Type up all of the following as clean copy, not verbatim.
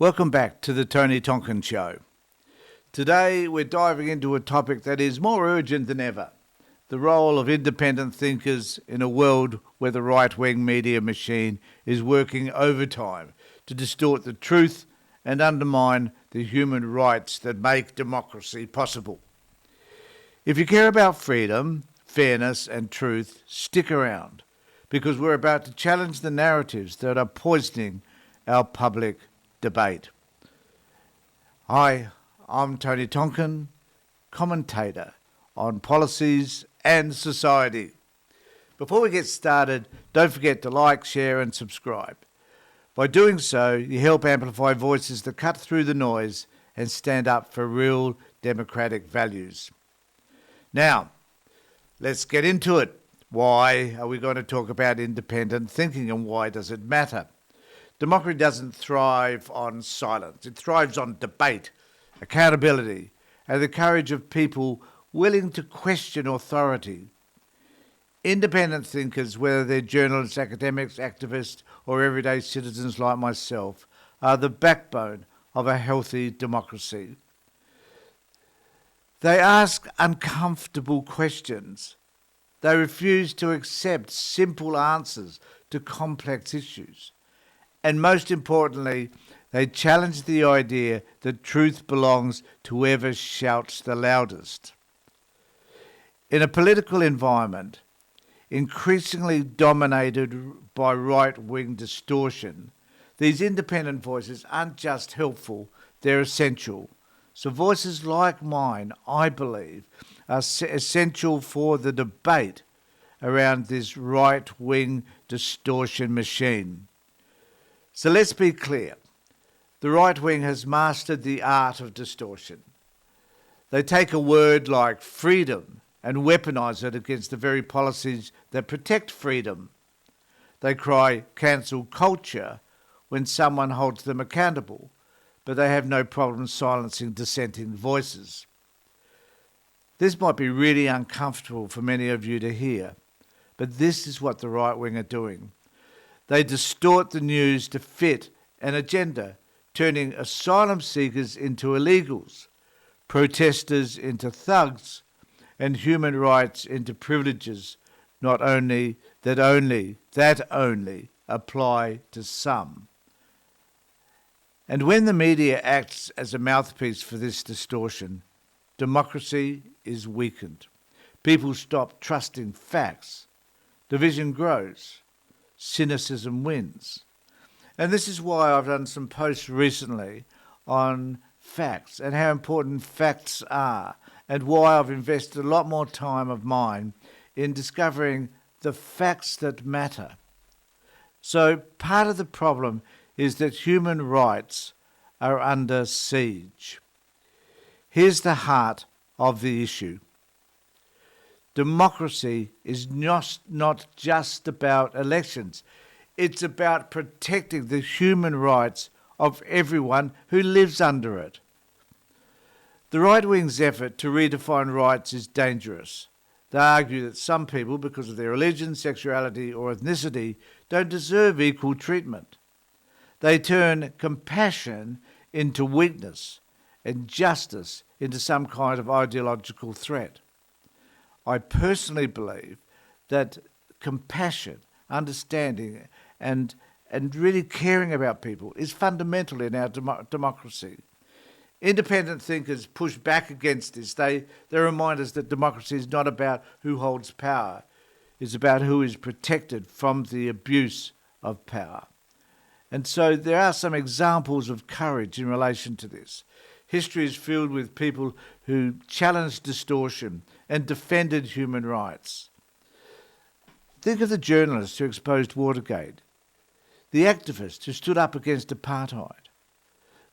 Welcome back to the Tony Tonkin Show. Today we're diving into a topic that is more urgent than ever: the role of independent thinkers in a world where the right-wing media machine is working overtime to distort the truth and undermine the human rights that make democracy possible. If you care about freedom, fairness and truth, stick around, because we're about to challenge the narratives that are poisoning our public debate. Hi, I'm Tony Tonkin, commentator on policies and society. Before we get started, don't forget to like, share and subscribe. By doing so, you help amplify voices that cut through the noise and stand up for real democratic values. Now, let's get into it. Why are we going to talk about independent thinking and why does it matter? Democracy doesn't thrive on silence. It thrives on debate, accountability, and the courage of people willing to question authority. Independent thinkers, whether they're journalists, academics, activists, or everyday citizens like myself, are the backbone of a healthy democracy. They ask uncomfortable questions. They refuse to accept simple answers to complex issues. And most importantly, they challenge the idea that truth belongs to whoever shouts the loudest. In a political environment increasingly dominated by right-wing distortion, these independent voices aren't just helpful, they're essential. So voices like mine, I believe, are essential for the debate around this right-wing distortion machine. So let's be clear. The right wing has mastered the art of distortion. They take a word like freedom and weaponize it against the very policies that protect freedom. They cry cancel culture when someone holds them accountable, but they have no problem silencing dissenting voices. This might be really uncomfortable for many of you to hear, but this is what the right wing are doing. They distort the news to fit an agenda, turning asylum seekers into illegals, protesters into thugs, and human rights into privileges that only apply to some. And when the media acts as a mouthpiece for this distortion, democracy is weakened. People stop trusting facts. Division grows. Cynicism wins. And this is why I've done some posts recently on facts and how important facts are, and why I've invested a lot more time of mine in discovering the facts that matter. So part of the problem is that human rights are under siege. Here's the heart of the issue. Democracy is not just about elections. It's about protecting the human rights of everyone who lives under it. The right-wing's effort to redefine rights is dangerous. They argue that some people, because of their religion, sexuality or ethnicity, don't deserve equal treatment. They turn compassion into weakness and justice into some kind of ideological threat. I personally believe that compassion, understanding and really caring about people is fundamental in our democracy. Independent thinkers push back against this. They remind us that democracy is not about who holds power. It's about who is protected from the abuse of power. And so there are some examples of courage in relation to this. History is filled with people who challenged distortion and defended human rights. Think of the journalists who exposed Watergate, the activists who stood up against apartheid,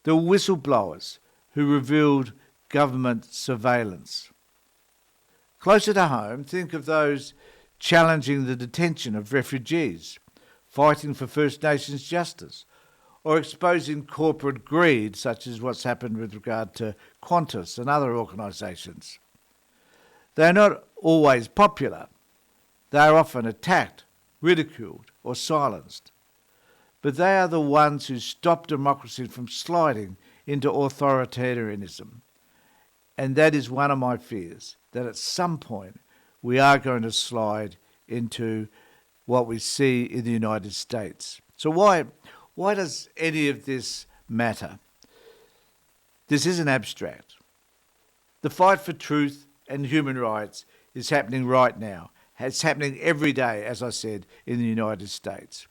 the whistleblowers who revealed government surveillance. Closer to home, think of those challenging the detention of refugees, fighting for First Nations justice, or exposing corporate greed, such as what's happened with regard to Qantas and other organisations. They are not always popular. They are often attacked, ridiculed or silenced. but they are the ones who stop democracy from sliding into authoritarianism. And that is one of my fears, that at some point we are going to slide into what we see in the United States. So why does any of this matter? This isn't abstract. The fight for truth and human rights is happening right now. It's happening every day, as I said, in the United States.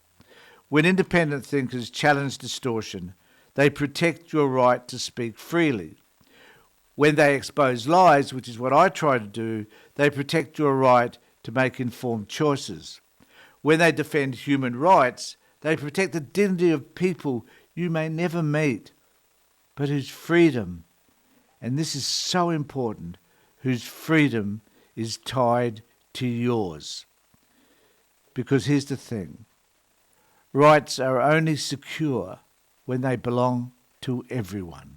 When independent thinkers challenge distortion, they protect your right to speak freely. When they expose lies, which is what I try to do, they protect your right to make informed choices. When they defend human rights, they protect the dignity of people you may never meet, but whose freedom, and this is so important, whose freedom is tied to yours. Because here's the thing, rights are only secure when they belong to everyone.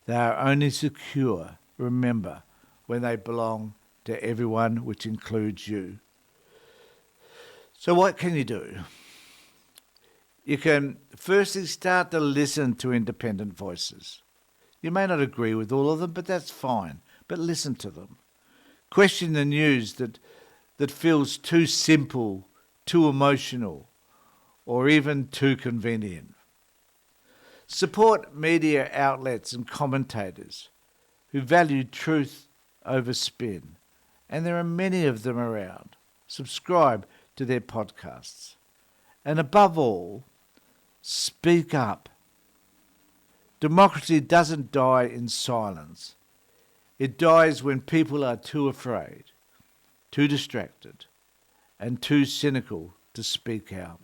They are only secure, remember, when they belong to everyone, which includes you. So what can you do? You can firstly start to listen to independent voices. You may not agree with all of them, but that's fine. But listen to them. Question the news that feels too simple, too emotional, or even too convenient. Support media outlets and commentators who value truth over spin, and there are many of them around. Subscribe to their podcasts. And above all, speak up. Democracy doesn't die in silence. It dies when people are too afraid, too distracted, and too cynical to speak out.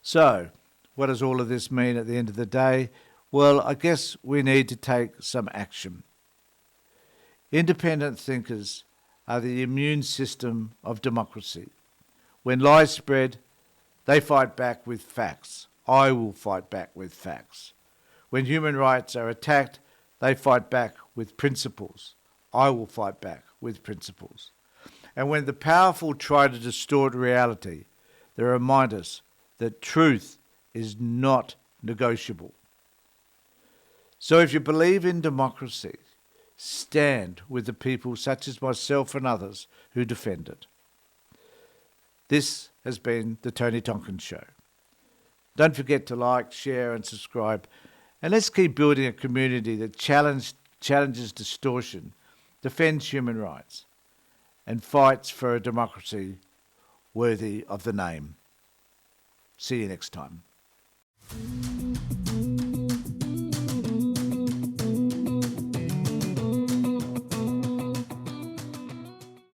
So, what does all of this mean at the end of the day? Well, I guess we need to take some action. Independent thinkers are the immune system of democracy. When lies spread, they fight back with facts. I will fight back with facts. When human rights are attacked, they fight back with principles. I will fight back with principles. And when the powerful try to distort reality, they remind us that truth is not negotiable. So if you believe in democracy, stand with the people such as myself and others who defend it. This has been the Tony Tompkins Show. Don't forget to like, share and subscribe. And let's keep building a community that challenges distortion, defends human rights, and fights for a democracy worthy of the name. See you next time.